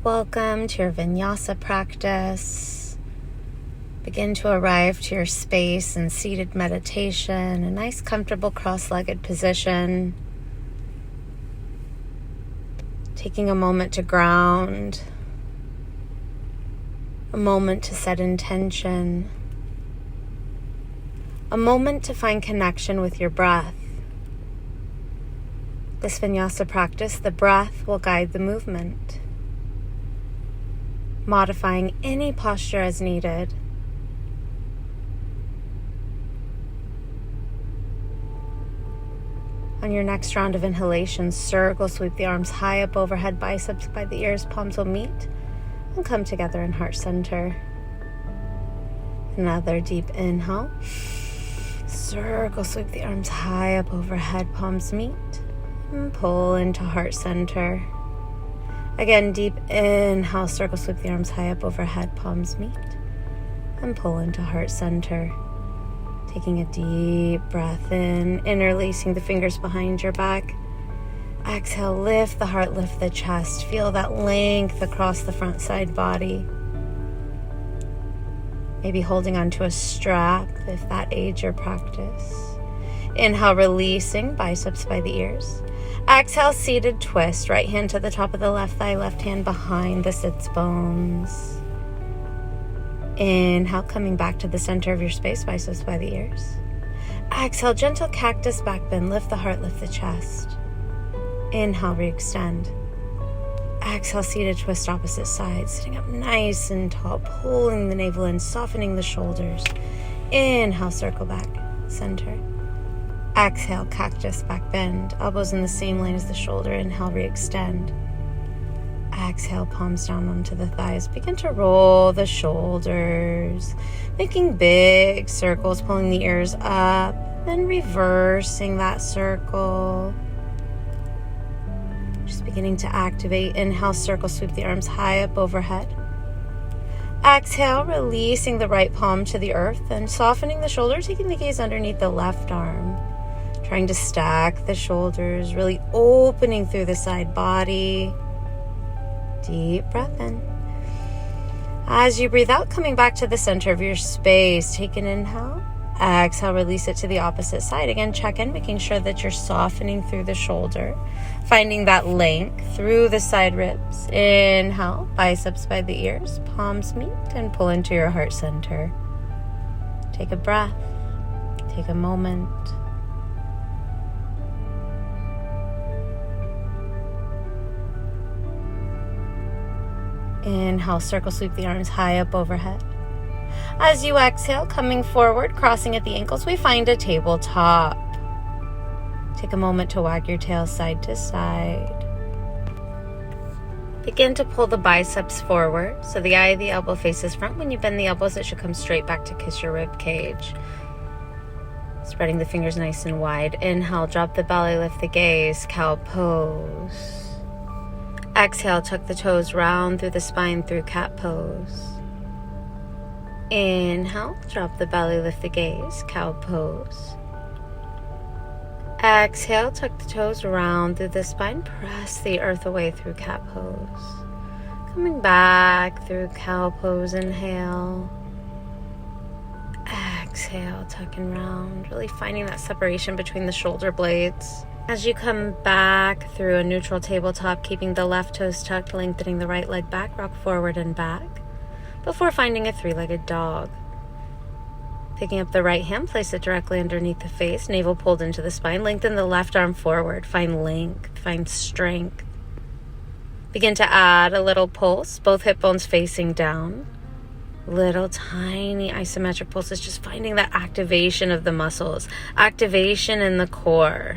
Welcome to your Vinyasa practice. Begin to arrive to your space in seated meditation, a nice comfortable cross-legged position. Taking a moment to ground, a moment to set intention, a moment to find connection with your breath. This Vinyasa practice, the breath will guide the movement, modifying any posture as needed. On your next round of inhalation, circle sweep the arms high up overhead, biceps by the ears, palms will meet and come together in heart center. Another deep inhale. Circle sweep the arms high up overhead, palms meet and pull into heart center. Again, deep inhale, circle sweep the arms high up overhead, palms meet and pull into heart center. Taking a deep breath in, interlacing the fingers behind your back. Exhale, lift the heart, lift the chest. Feel that length across the front side body. Maybe holding onto a strap if that aids your practice. Inhale, releasing, biceps by the ears. Exhale, seated twist. Right hand to the top of the left thigh, left hand behind the sits bones. Inhale, coming back to the center of your space, biceps by the ears. Exhale, gentle cactus back bend. Lift the heart, lift the chest. Inhale, re-extend. Exhale, seated twist opposite side. Sitting up nice and tall, pulling the navel in, softening the shoulders. Inhale, circle back, center. Exhale, cactus back bend. Elbows in the same line as the shoulder. Inhale, re-extend. Exhale, palms down onto the thighs. Begin to roll the shoulders, making big circles, pulling the ears up, then reversing that circle. Just beginning to activate. Inhale, circle, sweep the arms high up overhead. Exhale, releasing the right palm to the earth and softening the shoulder, taking the gaze underneath the left arm. Trying to stack the shoulders, really opening through the side body. Deep breath in. As you breathe out, coming back to the center of your space, take an inhale. Exhale, release it to the opposite side. Again, check in, making sure that you're softening through the shoulder, finding that length through the side ribs. Inhale, biceps by the ears, palms meet and pull into your heart center. Take a breath, take a moment. Inhale, circle sweep the arms high up overhead. As you exhale, coming forward, crossing at the ankles, we find a tabletop. Take a moment to wag your tail side to side. Begin to pull the biceps forward so the eye of the elbow faces front. When you bend the elbows, it should come straight back to kiss your rib cage. Spreading the fingers nice and wide. Inhale, drop the belly, lift the gaze, cow pose. Exhale, tuck the toes round through the spine through cat pose. Inhale, drop the belly, lift the gaze, cow pose. Exhale, tuck the toes round through the spine, press the earth away through cat pose. Coming back through cow pose, inhale. Exhale, tuck and round, really finding that separation between the shoulder blades. As you come back through a neutral tabletop, keeping the left toes tucked, lengthening the right leg back, rock forward and back, before finding a three-legged dog. Picking up the right hand, place it directly underneath the face, navel pulled into the spine, lengthen the left arm forward, find length, find strength. Begin to add a little pulse, both hip bones facing down. Little tiny isometric pulses, just finding that activation of the muscles, activation in the core.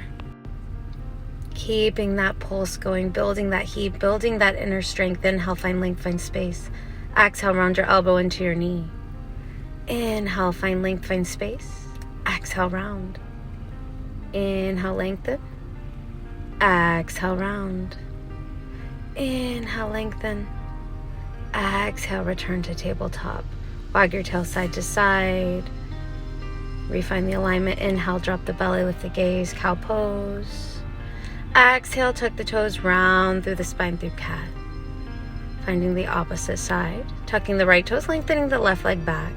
Keeping that pulse going, building that heat, building that inner strength. Inhale, find length, find space. Exhale, round your elbow into your knee. Inhale, find length, find space. Exhale, round. Inhale, lengthen. Exhale, round. Inhale, lengthen. Exhale, return to tabletop. Wag your tail side to side. Refine the alignment. Inhale, drop the belly, lift the gaze, cow pose. Exhale, tuck the toes round through the spine through cat. Finding the opposite side. Tucking the right toes, lengthening the left leg back.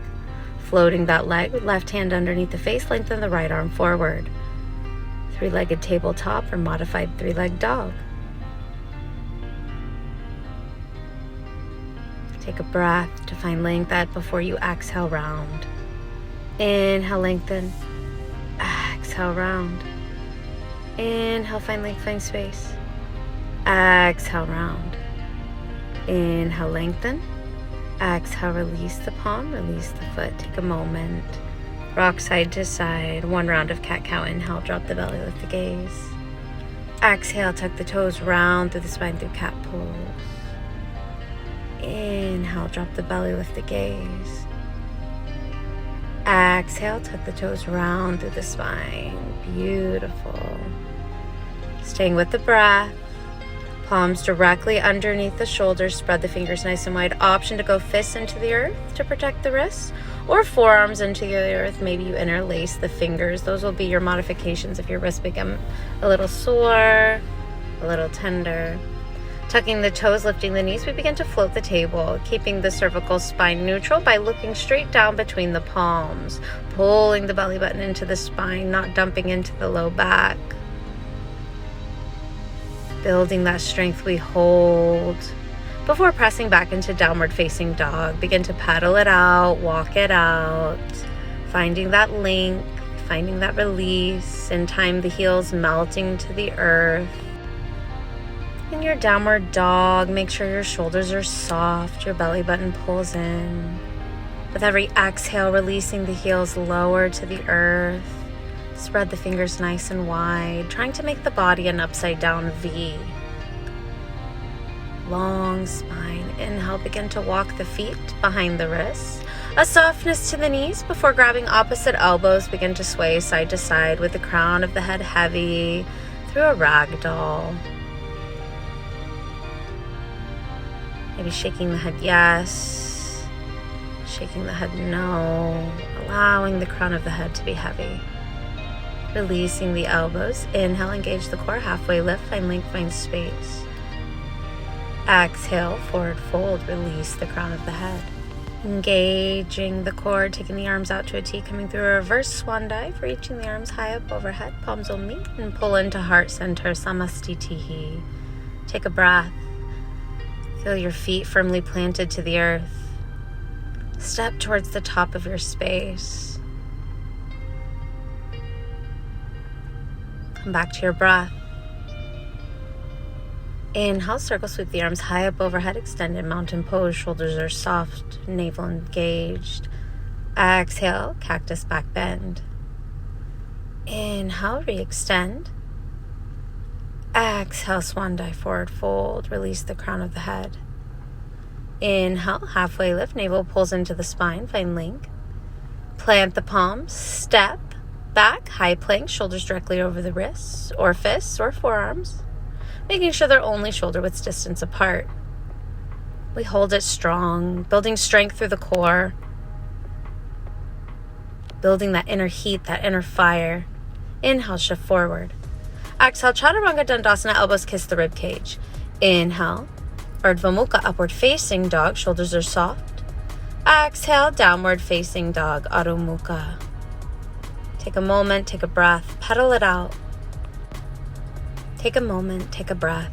Floating that leg with left hand underneath the face, lengthen the right arm forward. Three-legged tabletop or modified three-legged dog. Take a breath to find length out before you exhale round. Inhale, lengthen. Exhale, round. Inhale, find length, find space. Exhale, round. Inhale, lengthen. Exhale, release the palm, release the foot. Take a moment. Rock side to side. One round of cat-cow. Inhale, drop the belly, lift the gaze. Exhale, tuck the toes round through the spine through cat pose. Inhale, drop the belly, lift the gaze. Exhale, tuck the toes round through the spine. Beautiful. Staying with the breath. Palms directly underneath the shoulders. Spread the fingers nice and wide. Option to go fists into the earth to protect the wrists, or forearms into the earth. Maybe you interlace the fingers. Those will be your modifications if your wrists become a little sore, a little tender. Tucking the toes, lifting the knees, we begin to float the table, keeping the cervical spine neutral by looking straight down between the palms, pulling the belly button into the spine, not dumping into the low back. Building that strength we hold before pressing back into downward facing dog. Begin to paddle it out, walk it out, finding that length, finding that release. In time, the heels melting to the earth. In your downward dog, make sure your shoulders are soft, your belly button pulls in. With every exhale, releasing the heels lower to the earth. Spread the fingers nice and wide, trying to make the body an upside down V. Long spine. Inhale, begin to walk the feet behind the wrists. A softness to the knees before grabbing opposite elbows. Begin to sway side to side with the crown of the head heavy through a ragdoll. Maybe shaking the head yes, shaking the head no, allowing the crown of the head to be heavy. Releasing the elbows. Inhale, engage the core, halfway lift, find length, find space. Exhale, forward fold, release the crown of the head. Engaging the core, taking the arms out to a T, coming through a reverse swan dive, reaching the arms high up overhead, palms will meet, and pull into heart center, samastitihi. Take a breath. Feel your feet firmly planted to the earth. Step towards the top of your space. Come back to your breath. Inhale, circle sweep the arms high up overhead, extended mountain pose. Shoulders are soft, navel engaged. Exhale, cactus back bend. Inhale, re-extend. Exhale, swan dive, forward fold. Release the crown of the head. Inhale, halfway lift, navel pulls into the spine, find length. Plant the palms, step back, high plank, shoulders directly over the wrists or fists or forearms, making sure they're only shoulder width distance apart. We hold it strong, building strength through the core, building that inner heat, that inner fire. Inhale, shift forward. Exhale, Chaturanga Dandasana, elbows kiss the rib cage. Inhale, Urdhva Mukha, upward facing dog, shoulders are soft. Exhale, downward facing dog, Adho Mukha. Take a moment, take a breath, pedal it out. Take a moment, take a breath.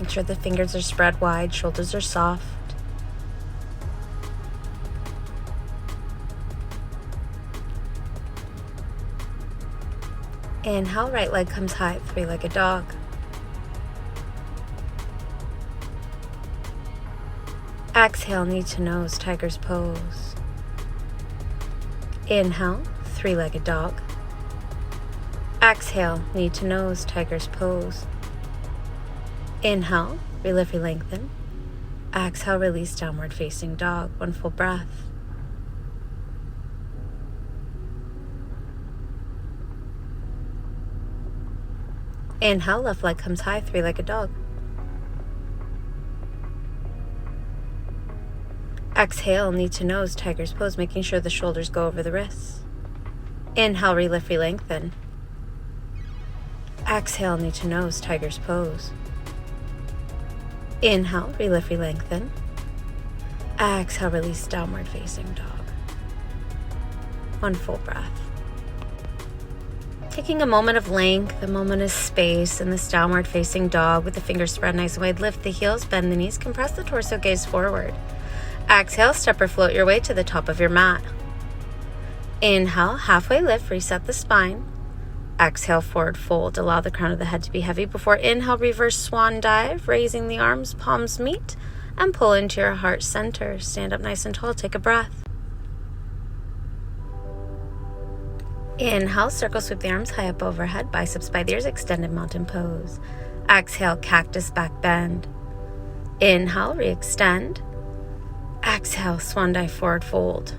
Make sure the fingers are spread wide, shoulders are soft. Inhale, right leg comes high, three-legged dog. Exhale, knee to nose, tiger's pose. Inhale, three-legged dog. Exhale, knee to nose, tiger's pose. Inhale, relift, lengthen. Exhale, release, downward facing dog. One full breath. Inhale, left leg comes high, three-legged dog. Exhale, knee to nose, tiger's pose, making sure the shoulders go over the wrists. Inhale, relift, lengthen. Exhale, knee to nose, tiger's pose. Inhale, relift, re-lengthen. Exhale, release, downward facing dog. One full breath. Taking a moment of length, a moment of space in this downward facing dog with the fingers spread nice and wide. Lift the heels, bend the knees, compress the torso, gaze forward. Exhale, step or float your way to the top of your mat. Inhale, halfway lift, reset the spine. Exhale, forward fold. Allow the crown of the head to be heavy before inhale, reverse swan dive, raising the arms, palms meet, and pull into your heart center. Stand up nice and tall, take a breath. Inhale, circle, sweep the arms high up overhead, biceps by the ears, extended mountain pose. Exhale, cactus back bend. Inhale, re-extend. Exhale, swan dive, forward fold.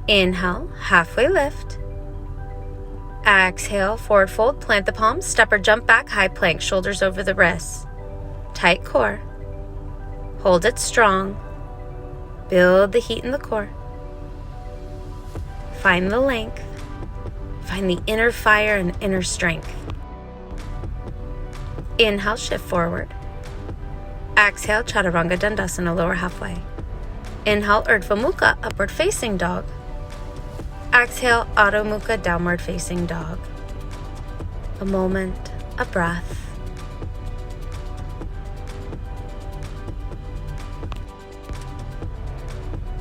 Inhale, halfway lift. Exhale, forward fold, plant the palms, step or jump back, high plank, shoulders over the wrists. Tight core. Hold it strong. Build the heat in the core. Find the length. Find the inner fire and inner strength. Inhale, shift forward. Exhale, Chaturanga Dandasana, lower halfway. Inhale, Urdhva Mukha, upward facing dog. Exhale, Adho Mukha, downward facing dog. A moment, a breath.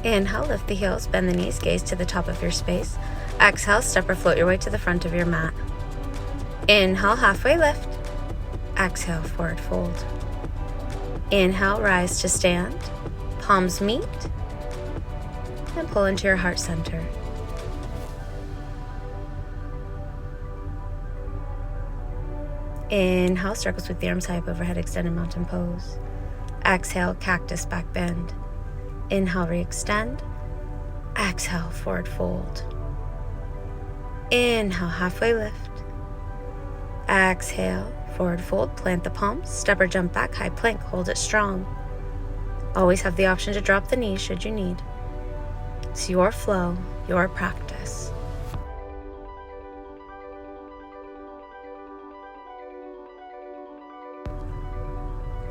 Inhale, lift the heels, bend the knees, gaze to the top of your space. Exhale, step or float your way to the front of your mat. Inhale, halfway lift. Exhale, forward fold. Inhale, rise to stand. Palms meet. And pull into your heart center. Inhale, circle, sweep the arms high up overhead, extended mountain pose. Exhale, cactus back bend. Inhale, re-extend. Exhale, forward fold. Inhale, halfway lift. Exhale, forward fold, plant the palms, step or jump back, high plank, hold it strong. Always have the option to drop the knees should you need. It's your flow, your practice.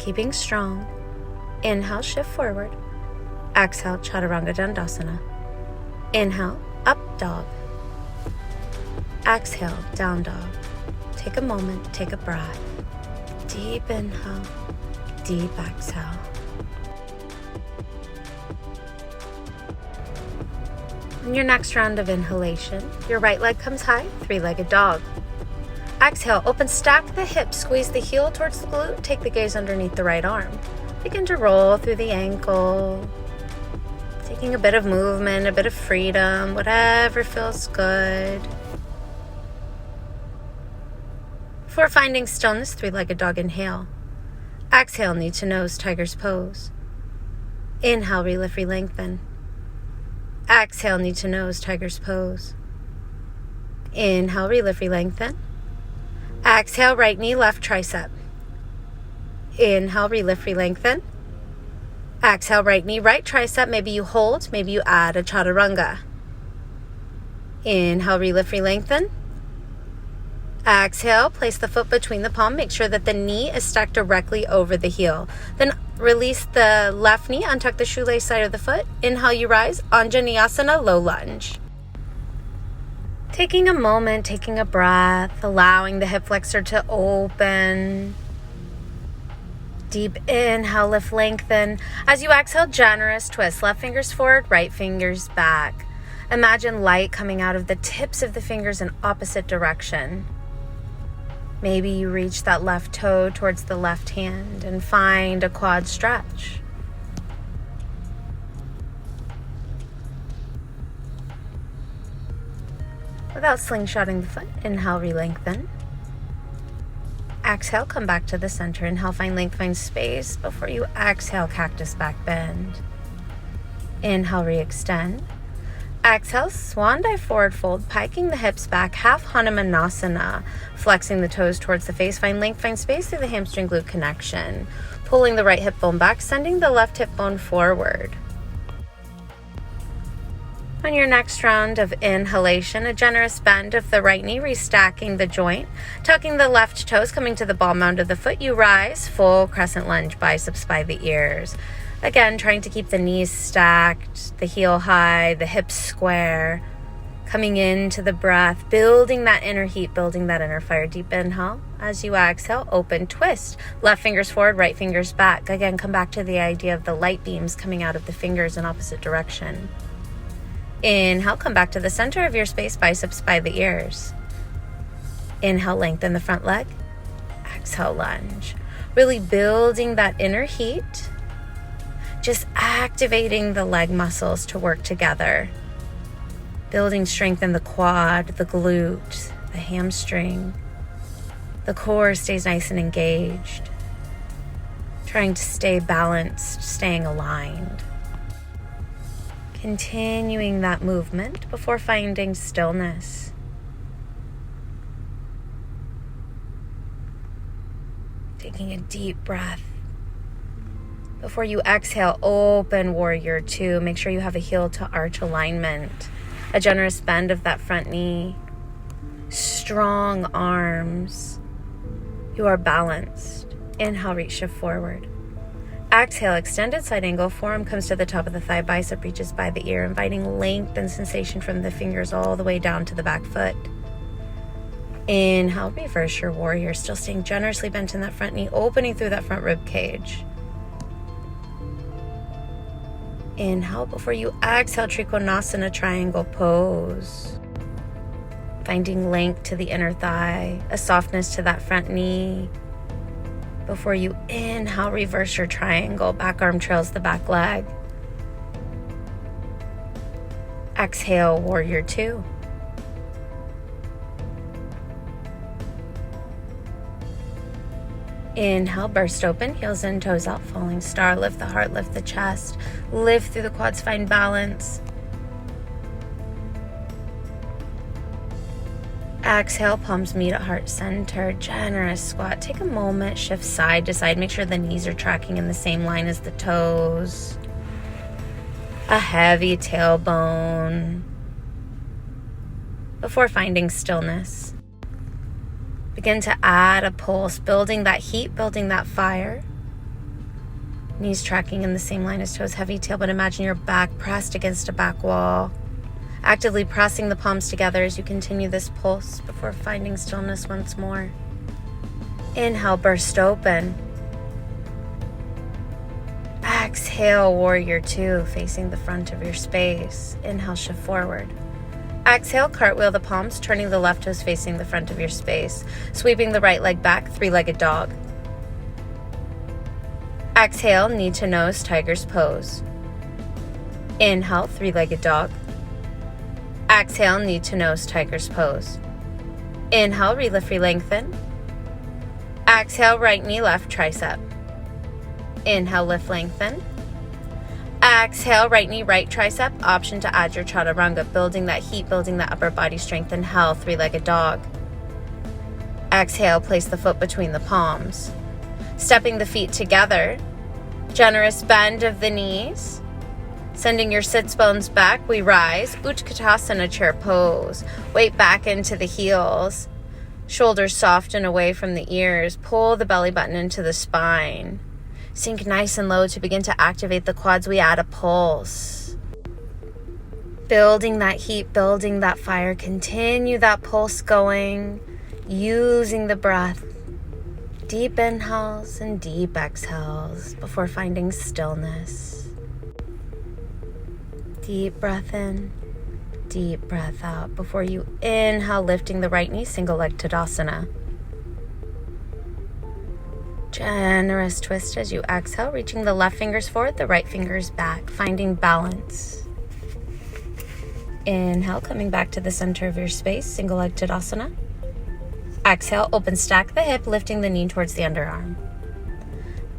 Keeping strong. Inhale, shift forward. Exhale, Chaturanga Dandasana. Inhale, up dog. Exhale, down dog. Take a moment, take a breath. Deep inhale, deep exhale. In your next round of inhalation, your right leg comes high, three-legged dog. Exhale, open, stack the hips, squeeze the heel towards the glute, take the gaze underneath the right arm. Begin to roll through the ankle, taking a bit of movement, a bit of freedom, whatever feels good. Before finding stillness, three-legged dog, inhale. Exhale, knee to nose, tiger's pose. Inhale, relift, re-lengthen. Exhale, knee to nose, tiger's pose. Inhale, relift, re-lengthen. Exhale, right knee, left tricep. Inhale, relift, re-lengthen. Exhale, right knee, right tricep. Maybe you hold, maybe you add a chaturanga. Inhale, relift, re-lengthen. Exhale, place the foot between the palm. Make sure that the knee is stacked directly over the heel. Then release the left knee, untuck the shoelace side of the foot. Inhale, you rise, Anjaneyasana, low lunge. Taking a moment, taking a breath, allowing the hip flexor to open. Deep inhale, lift, lengthen. As you exhale, generous twist. Left fingers forward, right fingers back. Imagine light coming out of the tips of the fingers in opposite direction. Maybe you reach that left toe towards the left hand and find a quad stretch. Without slingshotting the foot, inhale, re-lengthen. Exhale, come back to the center. Inhale, find length, find space before you exhale, cactus back bend. Inhale, re-extend. Exhale, swan dive, forward fold, piking the hips back, half Hanumanasana, flexing the toes towards the face. Find length, find space through the hamstring glute connection. Pulling the right hip bone back, sending the left hip bone forward. On your next round of inhalation, a generous bend of the right knee, restacking the joint, tucking the left toes, coming to the ball mound of the foot. You rise, full crescent lunge, biceps by the ears. Again, trying to keep the knees stacked, the heel high, the hips square. Coming into the breath, building that inner heat, building that inner fire. Deep inhale. As you exhale, open twist. Left fingers forward, right fingers back. Again, come back to the idea of the light beams coming out of the fingers in opposite direction. Inhale, come back to the center of your space, biceps by the ears. Inhale, lengthen the front leg. Exhale, lunge. Really building that inner heat. Just activating the leg muscles to work together. Building strength in the quad, the glute, the hamstring. The core stays nice and engaged. Trying to stay balanced, staying aligned. Continuing that movement before finding stillness. Taking a deep breath. Before you exhale, open warrior two. Make sure you have a heel to arch alignment. A generous bend of that front knee. Strong arms. You are balanced. Inhale, reach, shift forward. Exhale, extended side angle. Forearm comes to the top of the thigh. Bicep reaches by the ear, inviting length and sensation from the fingers all the way down to the back foot. Inhale, reverse your warrior. Still staying generously bent in that front knee, opening through that front rib cage. Inhale before you exhale, Trikonasana triangle pose. Finding length to the inner thigh, a softness to that front knee. Before you inhale, reverse your triangle. Back arm trails the back leg. Exhale, warrior two. Inhale, burst open, heels in, toes out, falling star. Lift the heart, lift the chest. Lift through the quads, find balance. Exhale, palms meet at heart center. Generous squat. Take a moment, shift side to side. Make sure the knees are tracking in the same line as the toes. A heavy tailbone. Before finding stillness. Begin to add a pulse, building that heat, building that fire. Knees tracking in the same line as toes. Heavy tailbone. Imagine your back pressed against a back wall. Actively pressing the palms together as you continue this pulse before finding stillness once more. Inhale, burst open. Exhale, warrior two, facing the front of your space. Inhale, shift forward. Exhale, cartwheel the palms, turning the left toes facing the front of your space. Sweeping the right leg back, three-legged dog. Exhale, knee to nose, tiger's pose. Inhale, three-legged dog. Exhale, knee to nose, tiger's pose. Inhale, relift, re-lengthen. Exhale, right knee, left tricep. Inhale, lift, lengthen. Exhale, right knee, right tricep. Option to add your chaturanga, building that heat, building that upper body strength. Inhale, three-legged dog. Exhale, place the foot between the palms. Stepping the feet together. Generous bend of the knees. Sending your sits bones back, we rise. Utkatasana chair pose. Weight back into the heels. Shoulders soften away from the ears. Pull the belly button into the spine. Sink nice and low to begin to activate the quads. We add a pulse. Building that heat, building that fire. Continue that pulse going. Using the breath. Deep inhales and deep exhales before finding stillness. Deep breath in, deep breath out. Before you inhale, lifting the right knee, single leg Tadasana. Generous twist as you exhale, reaching the left fingers forward, the right fingers back, finding balance. Inhale, coming back to the center of your space, single leg Tadasana. Exhale, open stack the hip, lifting the knee towards the underarm.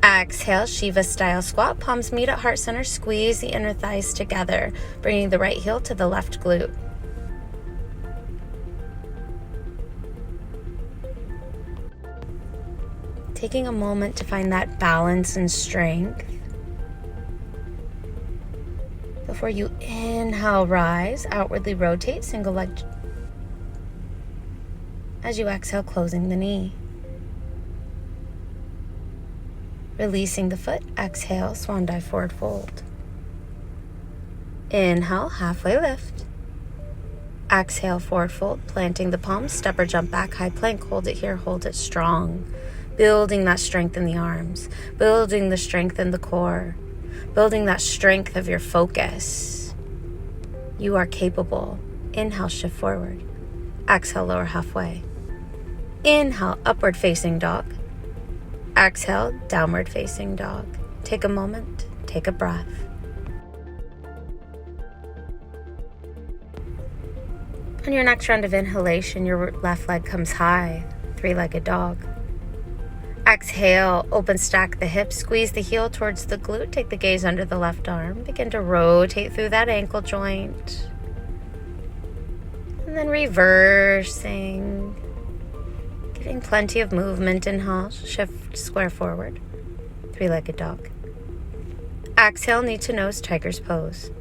Exhale, Shiva style squat, palms meet at heart center, squeeze the inner thighs together, bringing the right heel to the left glute. Taking a moment to find that balance and strength before you inhale, rise, outwardly rotate, single leg. As you exhale, closing the knee. Releasing the foot, exhale, swan dive, forward fold. Inhale, halfway lift. Exhale, forward fold, planting the palms, step or jump back, high plank, hold it here, hold it strong. Building that strength in the arms, building the strength in the core, building that strength of your focus. You are capable. Inhale, shift forward. Exhale, lower halfway. Inhale, upward facing dog. Exhale, downward facing dog. Take a moment, take a breath. On your next round of inhalation, your left leg comes high, three-legged dog. Exhale, open stack the hips, squeeze the heel towards the glute, take the gaze under the left arm, begin to rotate through that ankle joint. And then reversing, getting plenty of movement. Inhale, shift square forward, three-legged dog. Exhale, knee to nose, tiger's pose.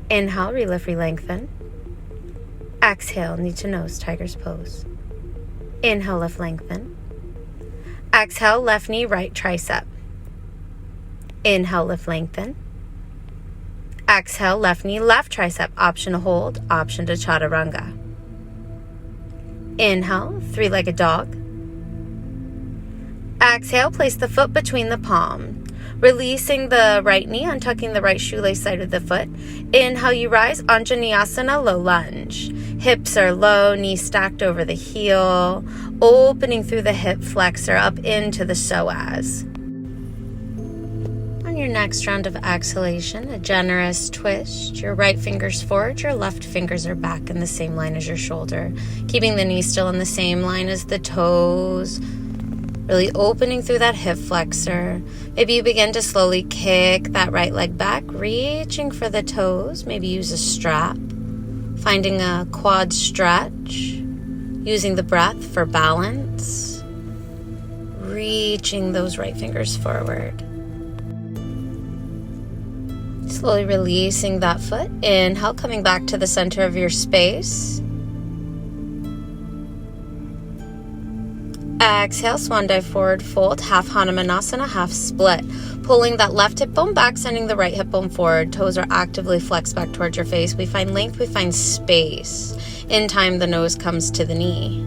Inhale, relift, re-lengthen. Exhale, knee to nose, tiger's pose. Inhale, lift, lengthen. Exhale, left knee, right tricep. Inhale, lift, lengthen. Exhale, left knee, left tricep. Option to hold, option to chaturanga. Inhale, three-legged dog. Exhale, place the foot between the palm. Releasing the right knee, untucking the right shoelace side of the foot. Inhale, you rise, Anjaneyasana, low lunge. Hips are low, knees stacked over the heel. Opening through the hip flexor up into the psoas. On your next round of exhalation, a generous twist. Your right finger's forward, your left fingers are back in the same line as your shoulder. Keeping the knee still in the same line as the toes. Really opening through that hip flexor. Maybe you begin to slowly kick that right leg back, reaching for the toes. Maybe use a strap. Finding a quad stretch. Using the breath for balance. Reaching those right fingers forward. Slowly releasing that foot. Inhale, coming back to the center of your space. Exhale, swan dive, forward fold, half Hanumanasana, half split. Pulling that left hip bone back, sending the right hip bone forward. Toes are actively flexed back towards your face. We find length, we find space. In time, the nose comes to the knee.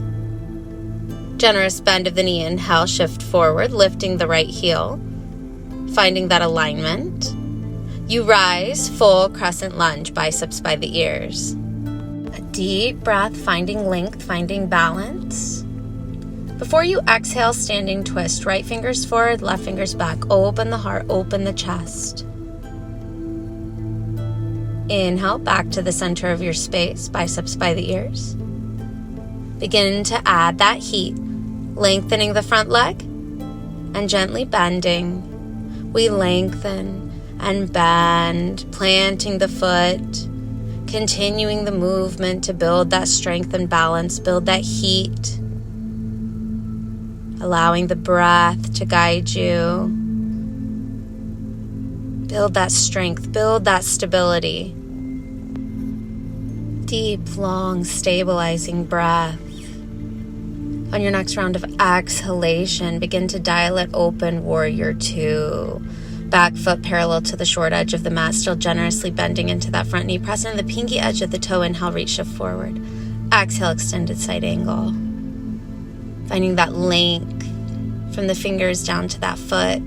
Generous bend of the knee. Inhale, shift forward, lifting the right heel. Finding that alignment. You rise, full crescent lunge, biceps by the ears. A deep breath, finding length, finding balance. Before you exhale, standing twist. Right fingers forward, left fingers back. Open the heart, open the chest. Inhale, back to the center of your space, biceps by the ears. Begin to add that heat, lengthening the front leg and gently bending. We lengthen and bend, planting the foot, continuing the movement to build that strength and balance, build that heat. Allowing the breath to guide you. Build that strength, build that stability. Deep, long, stabilizing breath. On your next round of exhalation, begin to dial it open, warrior two. Back foot parallel to the short edge of the mat, still generously bending into that front knee. Press into the pinky edge of the toe. Inhale, reach, shift forward. Exhale, extended side angle. Finding that length from the fingers down to that foot.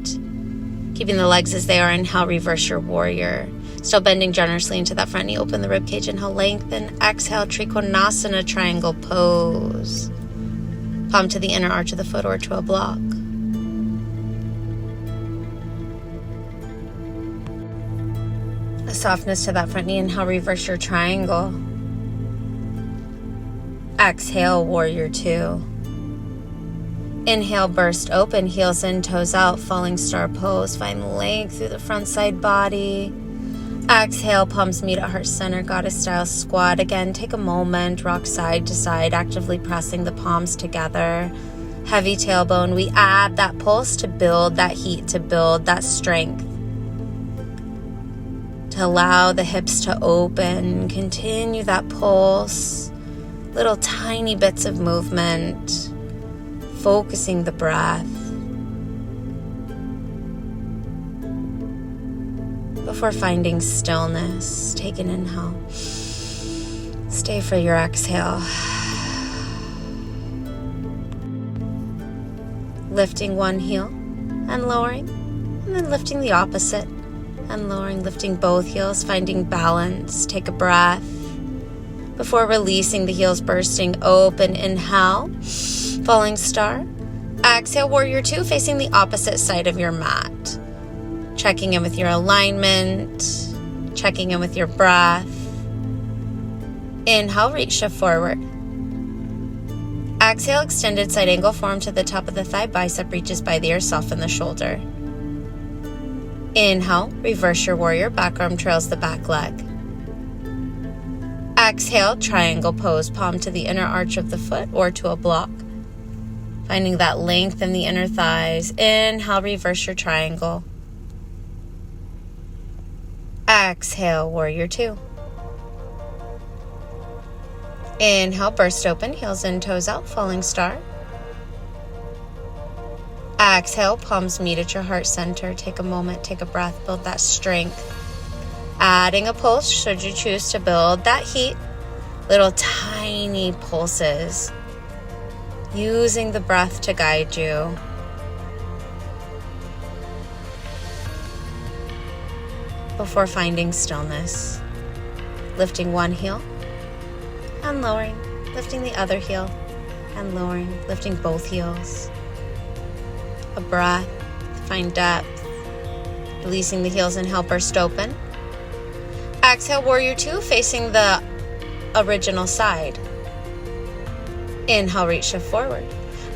Keeping the legs as they are. Inhale, reverse your warrior. Still bending generously into that front knee. Open the ribcage. Inhale, lengthen. Exhale, Trikonasana, triangle pose. Palm to the inner arch of the foot or to a block. A softness to that front knee. Inhale, reverse your triangle. Exhale, warrior two. Inhale, burst open, heels in, toes out, falling star pose. Find length through the front side body. Exhale, palms meet at heart center, goddess style squat. Again, take a moment, rock side to side, actively pressing the palms together. Heavy tailbone. We add that pulse to build that heat, to build that strength. To to allow the hips to open. Continue that pulse. Little tiny bits of movement. Focusing the breath. Before finding stillness, take an inhale. Stay for your exhale. Lifting one heel and lowering, and then lifting the opposite and lowering, lifting both heels, finding balance. Take a breath before releasing the heels, bursting open. Inhale, falling star. Exhale, warrior two, facing the opposite side of your mat. Checking in with your alignment, checking in with your breath. Inhale, reach, shift forward. Exhale, extended side angle form to the top of the thigh, bicep reaches by the ear, soften the shoulder. Inhale, reverse your warrior, back arm trails the back leg. Exhale, triangle pose, palm to the inner arch of the foot or to a block. Finding that length in the inner thighs. Inhale, reverse your triangle. Exhale, warrior two. Inhale, burst open, heels in, toes out, falling star. Exhale, palms meet at your heart center. Take a moment, take a breath, build that strength. Adding a pulse should you choose to build that heat. Little tiny pulses. Using the breath to guide you. Before finding stillness. Lifting one heel and lowering, lifting the other heel and lowering, lifting both heels. A breath, find depth, releasing the heels. Inhale, burst open. Exhale, warrior two, facing the original side. Inhale, reach, shift forward.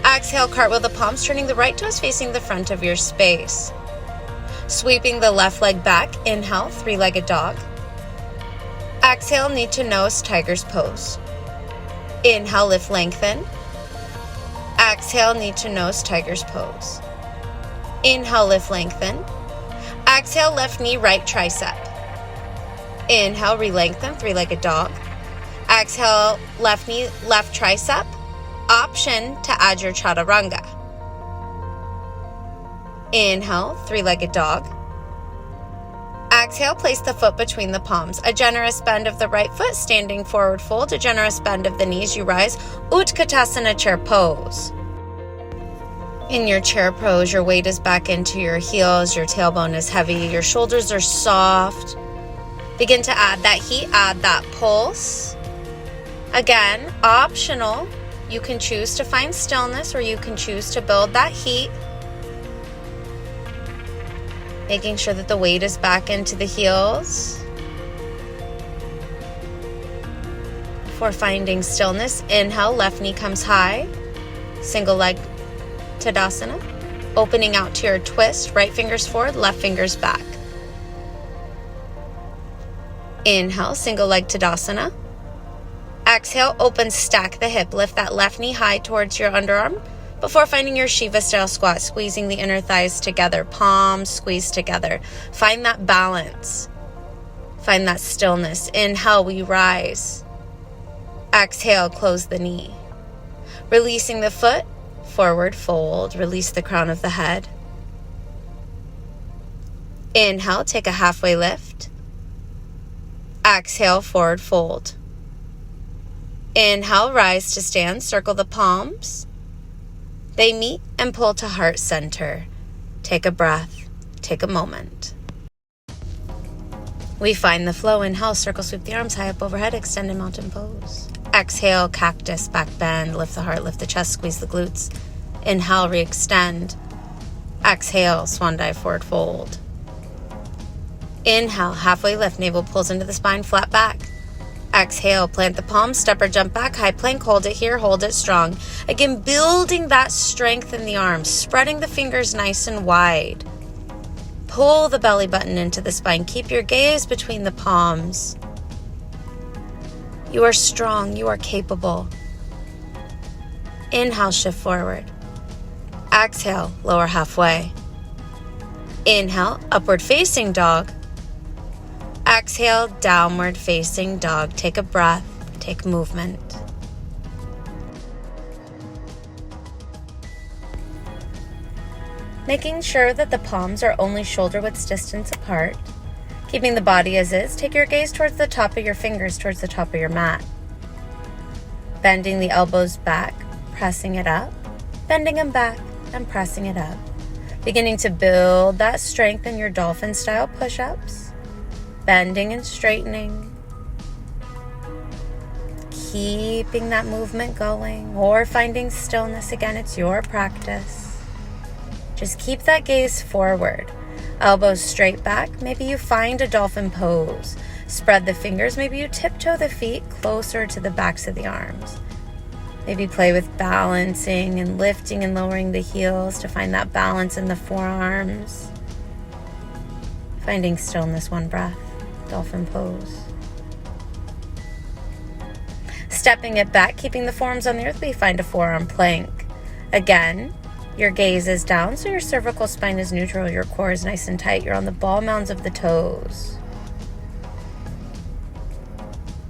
Exhale, cartwheel the palms, turning the right toes facing the front of your space. Sweeping the left leg back. Inhale, three-legged dog. Exhale, knee to nose, tiger's pose. Inhale, lift, lengthen. Exhale, knee to nose, tiger's pose. Inhale, lift, lengthen. Exhale, left knee, right tricep. Inhale, re-lengthen, three-legged dog. Exhale, left knee, left tricep. Option to add your chaturanga. Inhale, three-legged dog. Exhale, place the foot between the palms. A generous bend of the right foot, standing forward fold. A generous bend of the knees, you rise. Utkatasana, chair pose. In your chair pose, your weight is back into your heels. Your tailbone is heavy. Your shoulders are soft. Begin to add that heat, add that pulse. Again, optional. You can choose to find stillness or you can choose to build that heat. Making sure that the weight is back into the heels. Before finding stillness, inhale, left knee comes high. Single leg Tadasana. Opening out to your twist, right fingers forward, left fingers back. Inhale, single leg Tadasana. Exhale, open, stack the hip. Lift that left knee high towards your underarm. Before finding your Shiva style squat, squeezing the inner thighs together, palms squeeze together. Find that balance. Find that stillness. Inhale, we rise. Exhale, close the knee. Releasing the foot, forward fold. Release the crown of the head. Inhale, take a halfway lift. Exhale, forward fold. Inhale, rise to stand. Circle the palms. They meet and pull to heart center. Take a breath. Take a moment. We find the flow. Inhale, circle, sweep the arms high up overhead, extended mountain pose. Exhale, cactus, back bend, lift the heart, lift the chest, squeeze the glutes. Inhale, re-extend. Exhale, swan dive, forward fold. Inhale, halfway lift, navel pulls into the spine, flat back. Exhale, plant the palms, step or jump back, high plank, hold it here, hold it strong. Again, building that strength in the arms, spreading the fingers nice and wide. Pull the belly button into the spine. Keep your gaze between the palms. You are strong, you are capable. Inhale, shift forward. Exhale, lower halfway. Inhale, upward facing dog. Exhale, downward facing dog. Take a breath, take movement. Making sure that the palms are only shoulder width distance apart. Keeping the body as is, take your gaze towards the top of your fingers, towards the top of your mat. Bending the elbows back, pressing it up, bending them back and pressing it up. Beginning to build that strength in your dolphin style push-ups. Bending and straightening. Keeping that movement going or finding stillness. Again, it's your practice. Just keep that gaze forward. Elbows straight back. Maybe you find a dolphin pose. Spread the fingers. Maybe you tiptoe the feet closer to the backs of the arms. Maybe play with balancing and lifting and lowering the heels to find that balance in the forearms. Finding stillness, one breath. Dolphin pose. Stepping it back, keeping the forearms on the earth, we find a forearm plank. Again, your gaze is down, so your cervical spine is neutral, your core is nice and tight. You're on the ball mounds of the toes.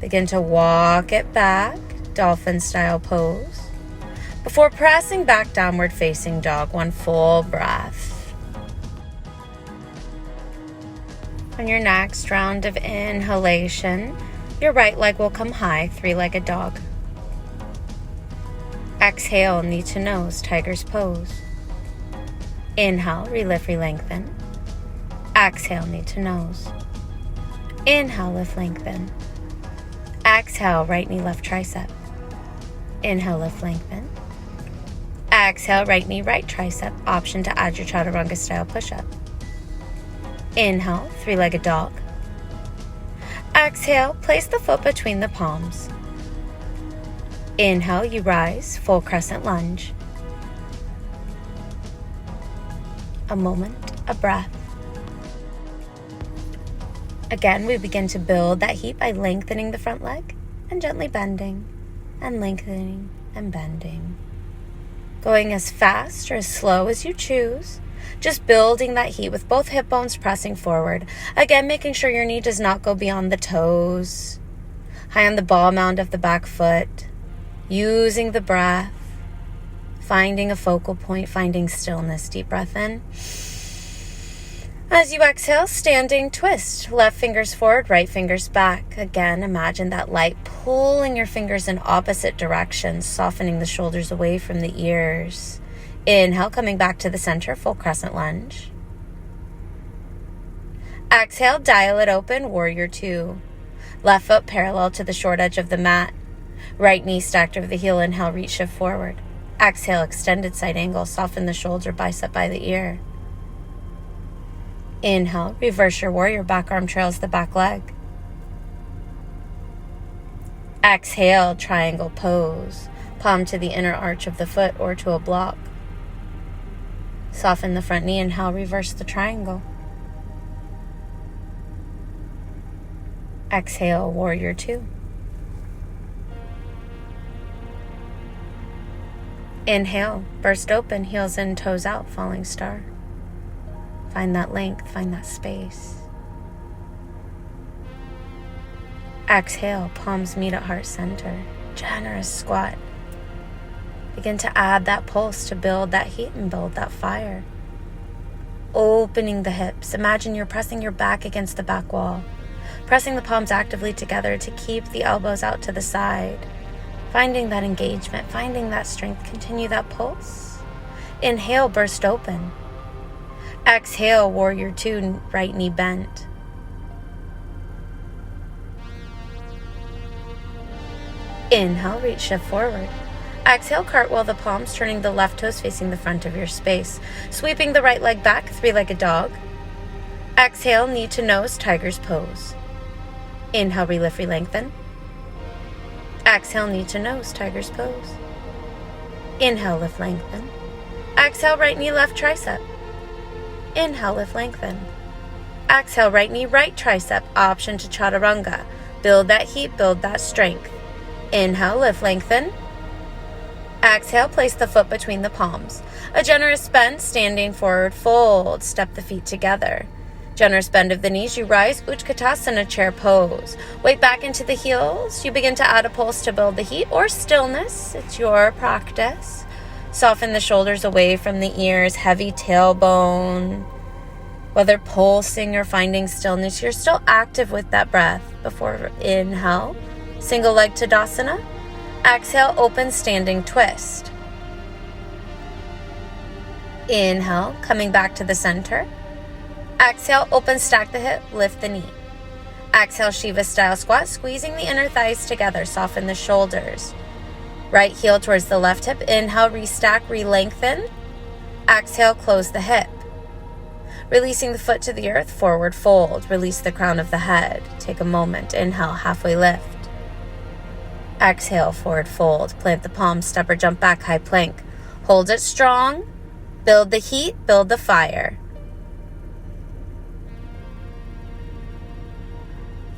Begin to walk it back, dolphin style pose. Before pressing back, downward facing dog, one full breath. On your next round of inhalation, your right leg will come high, three-legged dog. Exhale, knee to nose, tiger's pose. Inhale, relift, re-lengthen. Exhale, knee to nose. Inhale, lift, lengthen. Exhale, right knee, left tricep. Inhale, lift, lengthen. Exhale, right knee, right tricep. Option to add your chaturanga style push-up. Inhale, three-legged dog. Exhale, place the foot between the palms. Inhale, you rise, full crescent lunge. A moment, a breath. Again, we begin to build that heat by lengthening the front leg and gently bending and lengthening and bending. Going as fast or as slow as you choose. Just building that heat with both hip bones pressing forward. Again, making sure your knee does not go beyond the toes. High on the ball mound of the back foot. Using the breath. Finding a focal point, finding stillness. Deep breath in. As you exhale, standing twist. Left fingers forward, right fingers back. Again, imagine that light pulling your fingers in opposite directions, softening the shoulders away from the ears. Inhale, coming back to the center, full crescent lunge. Exhale, dial it open, warrior two. Left foot parallel to the short edge of the mat. Right knee stacked over the heel. Inhale, reach, shift forward. Exhale, extended side angle, soften the shoulder, bicep by the ear. Inhale, reverse your warrior, back arm trails the back leg. Exhale, triangle pose. Palm to the inner arch of the foot or to a block. Soften the front knee. Inhale, reverse the triangle. Exhale, warrior two. Inhale, burst open, heels in, toes out, falling star. Find that length, find that space. Exhale, palms meet at heart center. Generous squat. Begin to add that pulse to build that heat and build that fire. Opening the hips. Imagine you're pressing your back against the back wall. Pressing the palms actively together to keep the elbows out to the side. Finding that engagement, finding that strength. Continue that pulse. Inhale, burst open. Exhale, warrior two, right knee bent. Inhale, reach, shift forward. Exhale, cartwheel the palms, turning the left toes facing the front of your space. Sweeping the right leg back, three-legged dog. Exhale, knee to nose, tiger's pose. Inhale, relift, re-lengthen. Exhale, knee to nose, tiger's pose. Inhale, lift, lengthen. Exhale, right knee, left tricep. Inhale, lift, lengthen. Exhale, right knee, right tricep. Option to chaturanga. Build that heat, build that strength. Inhale, lift, lengthen. Exhale, place the foot between the palms. A generous bend, standing forward fold. Step the feet together. Generous bend of the knees, you rise, Utkatasana chair pose. Weight back into the heels. You begin to add a pulse to build the heat or stillness. It's your practice. Soften the shoulders away from the ears, heavy tailbone. Whether pulsing or finding stillness, you're still active with that breath. Before inhale, single leg Tadasana. Exhale, open standing twist. Inhale, coming back to the center. Exhale, open, stack the hip, lift the knee. Exhale, Shiva style squat, squeezing the inner thighs together, soften the shoulders. Right heel towards the left hip. Inhale, restack, re-lengthen. Exhale, close the hip. Releasing the foot to the earth, forward fold. Release the crown of the head. Take a moment. Inhale, halfway lift. Exhale, forward fold. Plant the palms, step or jump back, high plank. Hold it strong. Build the heat, build the fire.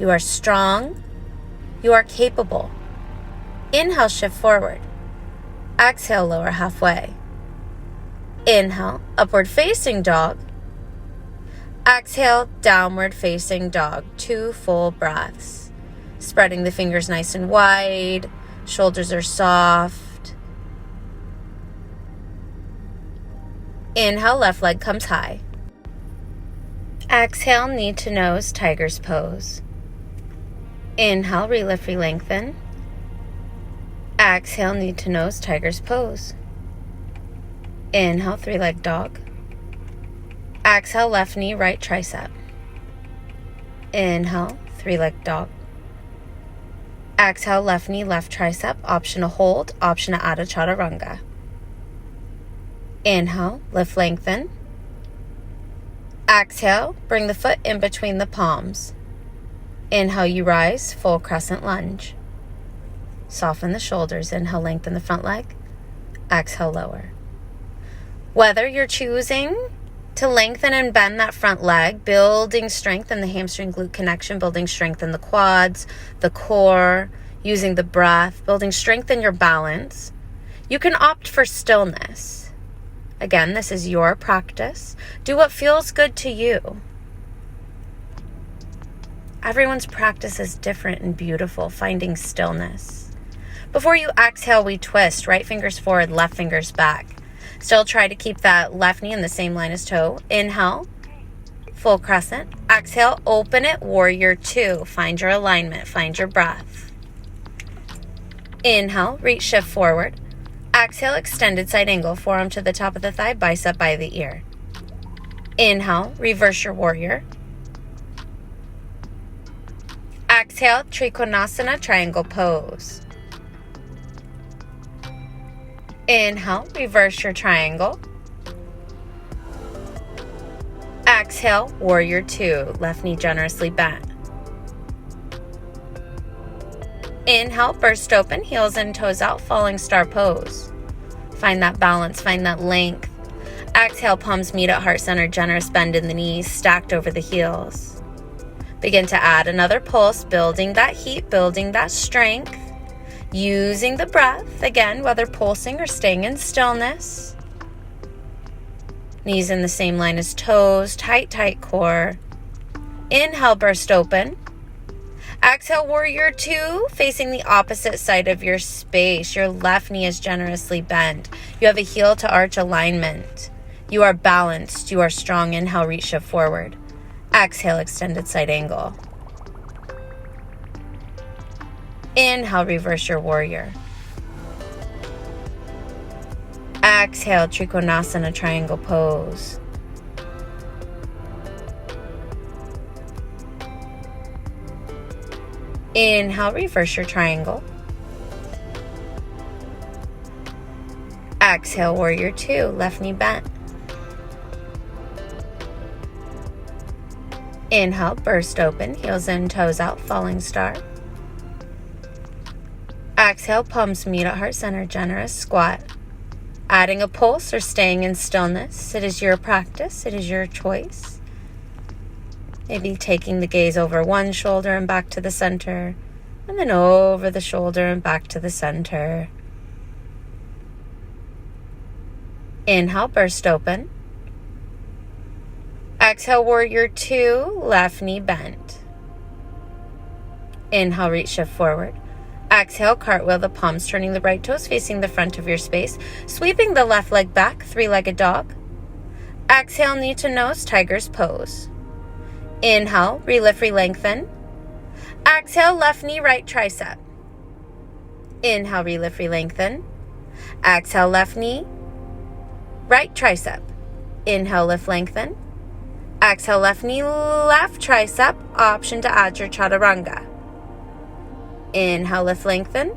You are strong. You are capable. Inhale, shift forward. Exhale, lower halfway. Inhale, upward facing dog. Exhale, downward facing dog. 2 full breaths. Spreading the fingers nice and wide. Shoulders are soft. Inhale, left leg comes high. Exhale, knee to nose, tiger's pose. Inhale, relift, re-lengthen. Exhale, knee to nose, tiger's pose. Inhale, 3-leg dog. Exhale, left knee, right tricep. Inhale, 3-leg dog. Exhale, left knee, left tricep. Option to hold, option to add a chaturanga. Inhale, lift, lengthen. Exhale, bring the foot in between the palms. Inhale, you rise, full crescent lunge. Soften the shoulders. Inhale, lengthen the front leg. Exhale, lower. Whether you're choosing to lengthen and bend that front leg, building strength in the hamstring glute connection, building strength in the quads, the core, using the breath, building strength in your balance, you can opt for stillness. Again, this is your practice. Do what feels good to you. Everyone's practice is different and beautiful, finding stillness. Before you exhale, we twist. Right fingers forward, left fingers back. Still try to keep that left knee in the same line as toe. Inhale, full crescent. Exhale, open it, warrior 2. Find your alignment, find your breath. Inhale, reach, shift forward. Exhale, extended side angle, forearm to the top of the thigh, bicep by the ear. Inhale, reverse your warrior. Exhale, Trikonasana, triangle pose. Inhale, reverse your triangle. Exhale, warrior 2, left knee generously bent. Inhale, burst open, heels and toes out, falling star pose. Find that balance, find that length. Exhale, palms meet at heart center, generous bend in the knees, stacked over the heels. Begin to add another pulse, building that heat, building that strength. Using the breath, again, whether pulsing or staying in stillness. Knees in the same line as toes, tight, tight core. Inhale, burst open. Exhale, warrior 2, facing the opposite side of your space. Your left knee is generously bent. You have a heel to arch alignment. You are balanced. You are strong. Inhale, reach, shift forward. Exhale, extended side angle. Inhale, reverse your warrior. Exhale, Trikonasana, triangle pose. Inhale, reverse your triangle. Exhale, warrior 2, left knee bent. Inhale, burst open, heels in, toes out, falling star. Exhale, palms meet at heart center, generous squat. Adding a pulse or staying in stillness. It is your practice. It is your choice. Maybe taking the gaze over one shoulder and back to the center, and then over the shoulder and back to the center. Inhale, burst open. Exhale, warrior two, left knee bent. Inhale, reach, shift forward. Exhale, cartwheel the palms, turning the right toes facing the front of your space. Sweeping the left leg back, three-legged dog. Exhale, knee to nose, tiger's pose. Inhale, relift, re-lengthen. Exhale, left knee, right tricep. Inhale, relift, re-lengthen. Exhale, left knee, right tricep. Inhale, lift, lengthen. Exhale, left knee, left tricep. Option to add your chaturanga. Inhale, lift, lengthen.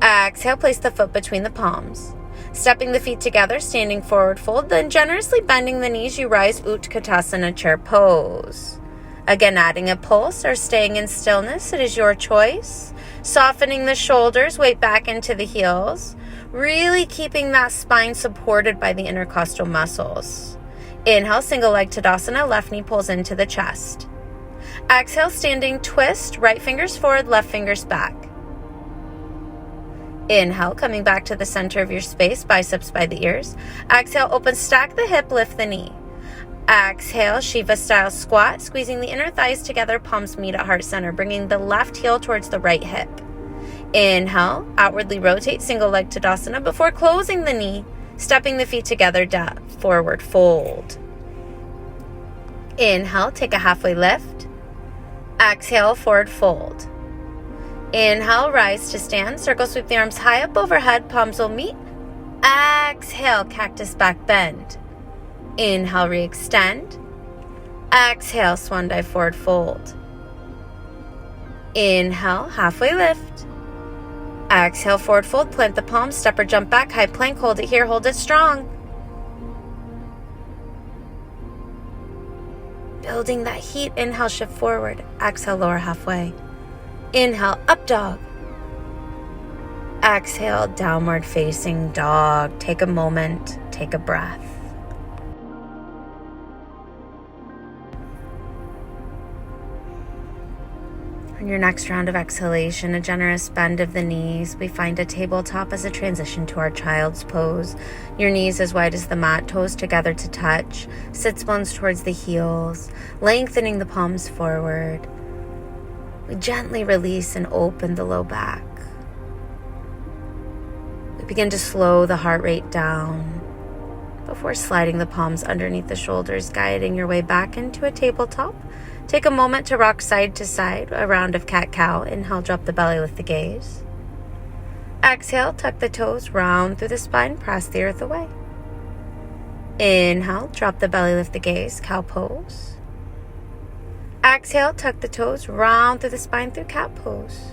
Exhale, place the foot between the palms. Stepping the feet together, standing forward fold, then generously bending the knees, you rise Utkatasana chair pose. Again, adding a pulse or staying in stillness, it is your choice. Softening the shoulders, weight back into the heels. Really keeping that spine supported by the intercostal muscles. Inhale, single leg Tadasana, left knee pulls into the chest. Exhale, standing twist, right fingers forward, left fingers back. Inhale, coming back to the center of your space, biceps by the ears. Exhale, open, stack the hip, lift the knee. Exhale, Shiva style squat, squeezing the inner thighs together, palms meet at heart center, bringing the left heel towards the right hip. Inhale, outwardly rotate, single leg Tadasana before closing the knee, stepping the feet together, down, forward fold. Inhale, take a halfway lift. Exhale, forward fold. Inhale, rise to stand. Circle sweep the arms high up overhead. Palms will meet. Exhale, cactus back bend. Inhale, re-extend. Exhale, swan dive forward fold. Inhale, halfway lift. Exhale, forward fold. Plant the palms. Step or jump back. High plank. Hold it here. Hold it strong. Building that heat. Inhale, shift forward. Exhale, lower halfway. Inhale, up dog. Exhale, downward facing dog. Take a moment, take a breath. On your next round of exhalation, a generous bend of the knees. We find a tabletop as a transition to our child's pose. Your knees as wide as the mat, toes together to touch. Sits bones towards the heels, lengthening the palms forward. We gently release and open the low back. We begin to slow the heart rate down before sliding the palms underneath the shoulders, guiding your way back into a tabletop. Take a moment to rock side to side, a round of cat-cow. Inhale, drop the belly, lift the gaze. Exhale, tuck the toes, round through the spine, press the earth away. Inhale, drop the belly, lift the gaze, cow pose. Exhale, tuck the toes, round through the spine through cat pose.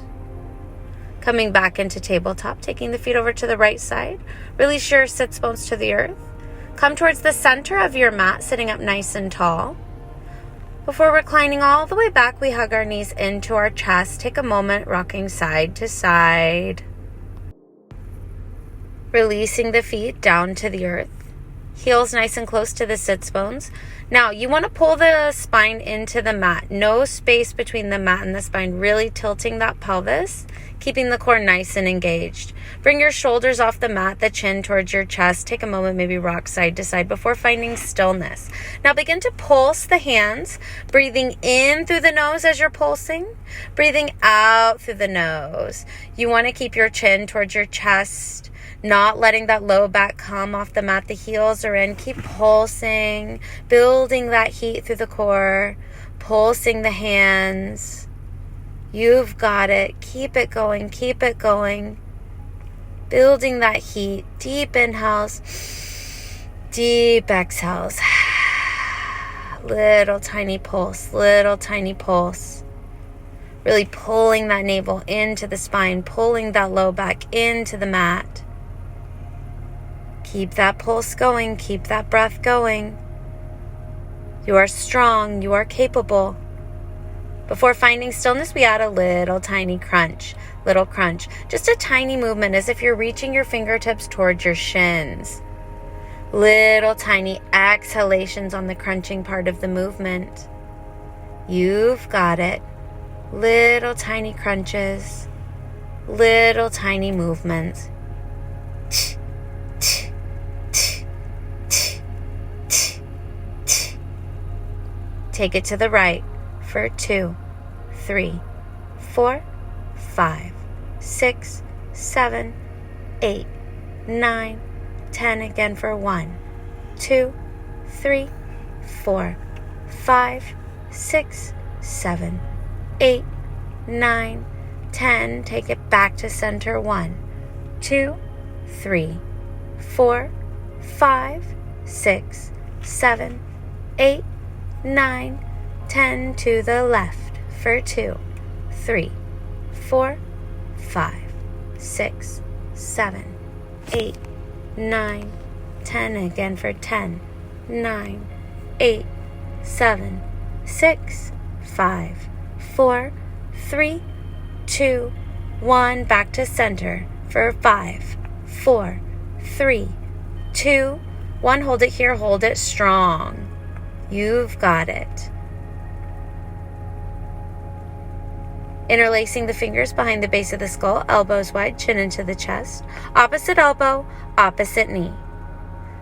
Coming back into tabletop, taking the feet over to the right side. Release your sits bones to the earth. Come towards the center of your mat, sitting up nice and tall. Before reclining all the way back, we hug our knees into our chest. Take a moment, rocking side to side. Releasing the feet down to the earth. Heels nice and close to the sits bones. Now, you want to pull the spine into the mat. No space between the mat and the spine, really tilting that pelvis, keeping the core nice and engaged. Bring your shoulders off the mat, the chin towards your chest. Take a moment, maybe rock side to side before finding stillness. Now, begin to pulse the hands, breathing in through the nose as you're pulsing, breathing out through the nose. You want to keep your chin towards your chest, not letting that low back come off the mat. The heels are in. Keep pulsing, building that heat through the core, pulsing the hands. You've got it. Keep it going. Keep it going. Building that heat. Deep inhales, deep exhales. Little tiny pulse, little tiny pulse. Really pulling that navel into the spine, pulling that low back into the mat. Keep that pulse going. Keep that breath going. You are strong. You are capable. Before finding stillness, we add a little tiny crunch. Little crunch. Just a tiny movement as if you're reaching your fingertips towards your shins. Little tiny exhalations on the crunching part of the movement. You've got it. Little tiny crunches. Little tiny movements. Take it to the right for 2, 3, 4, 5, 6, 7, 8, 9, 10. Again for 1, 2, 3, 4, 5, 6, 7, 8, 9, 10. Take it back to center. 1, 2, 3, 4, 5, 6, 7, 8, 9, 10. To the left for 2, 3, 4, 5, 6, 7, 8, 9, 10. Again for 10, 9, 8, 7, 6, 5, 4, 3, 2, 1. Back to center for 5, 4, 3, 2, 1. Hold it here. Hold it strong. You've got it. Interlacing the fingers behind the base of the skull, elbows wide, chin into the chest. Opposite elbow, opposite knee.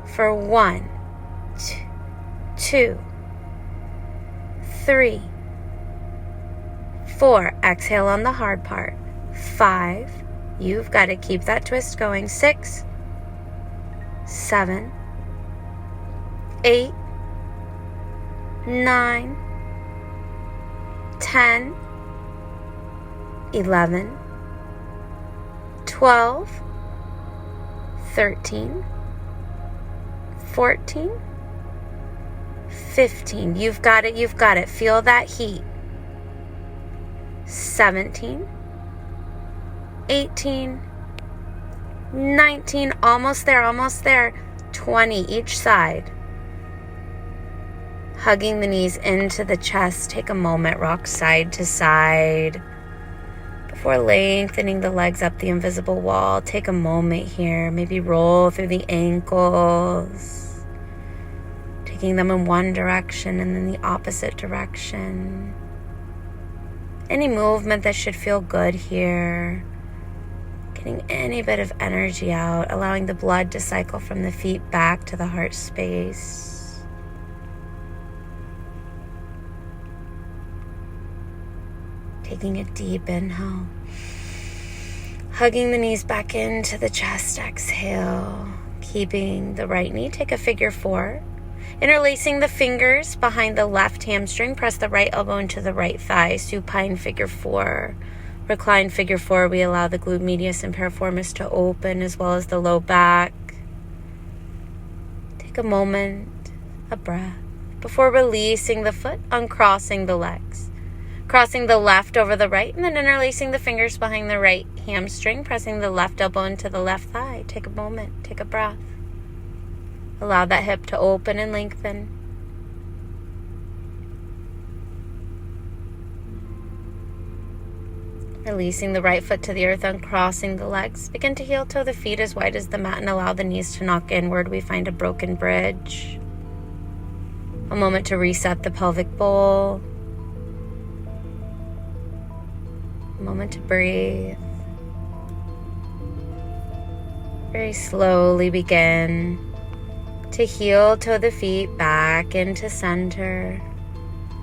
For 1, 2, 3, 4. Exhale on the hard part. 5. You've got to keep that twist going. 6, 7, 8, 9, 10, 11, 12, 13, 14, 15. You've got it. You've got it. Feel that heat. 17, 18, 19. Almost there. Almost there. 20 each side. Hugging the knees into the chest. Take a moment. Rock side to side. Before lengthening the legs up the invisible wall, take a moment here. Maybe roll through the ankles. Taking them in one direction and then the opposite direction. Any movement that should feel good here. Getting any bit of energy out. Allowing the blood to cycle from the feet back to the heart space. Taking a deep inhale. Hugging the knees back into the chest. Exhale. Keeping the right knee. Take a figure 4. Interlacing the fingers behind the left hamstring. Press the right elbow into the right thigh. Supine figure 4. Recline figure 4. We allow the glute medius and piriformis to open as well as the low back. Take a moment, a breath, before releasing the foot, uncrossing the legs. Crossing the left over the right and then interlacing the fingers behind the right hamstring, pressing the left elbow into the left thigh. Take a moment, take a breath. Allow that hip to open and lengthen. Releasing the right foot to the earth, uncrossing the legs. Begin to heel toe the feet as wide as the mat and allow the knees to knock inward. We find a broken bridge. A moment to reset the pelvic bowl. A moment to breathe. Very slowly begin to heel toe the feet back into center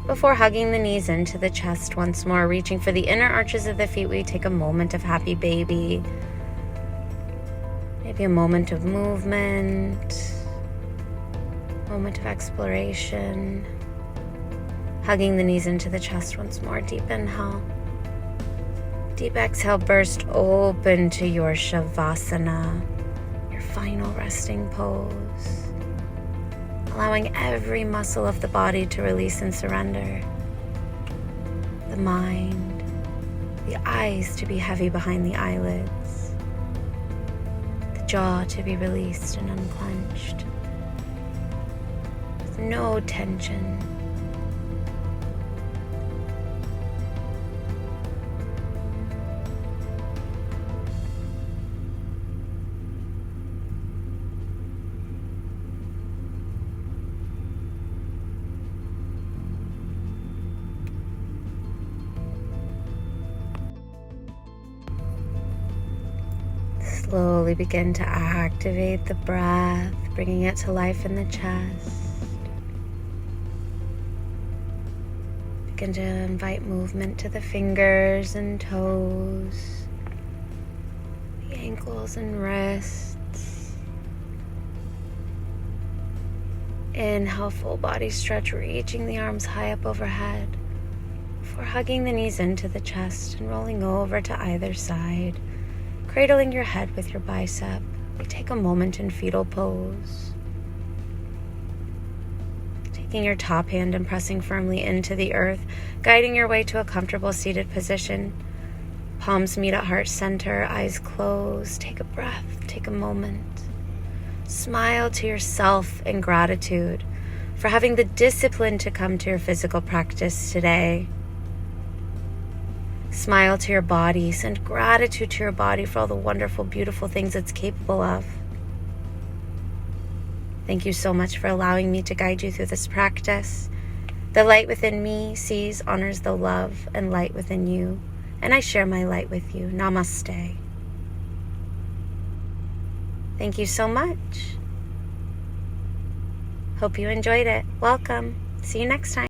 before hugging the knees into the chest once more. Reaching for the inner arches of the feet, we take a moment of happy baby. Maybe a moment of movement, moment of exploration. Hugging the knees into the chest once more. Deep inhale. Deep exhale, burst open to your Shavasana, your final resting pose. Allowing every muscle of the body to release and surrender. The mind, the eyes to be heavy behind the eyelids. The jaw to be released and unclenched. With no tension. Slowly begin to activate the breath, bringing it to life in the chest. Begin to invite movement to the fingers and toes, the ankles and wrists. Inhale, full body stretch, reaching the arms high up overhead before hugging the knees into the chest and rolling over to either side, cradling your head with your bicep. We take a moment in fetal pose. Taking your top hand and pressing firmly into the earth, guiding your way to a comfortable seated position. Palms meet at heart center, eyes closed. Take a breath, take a moment. Smile to yourself in gratitude for having the discipline to come to your physical practice today. Smile to your body. Send gratitude to your body for all the wonderful, beautiful things it's capable of. Thank you so much for allowing me to guide you through this practice. The light within me sees, honors the love and light within you, and I share my light with you. Namaste. Thank you so much. Hope you enjoyed it. Welcome. See you next time.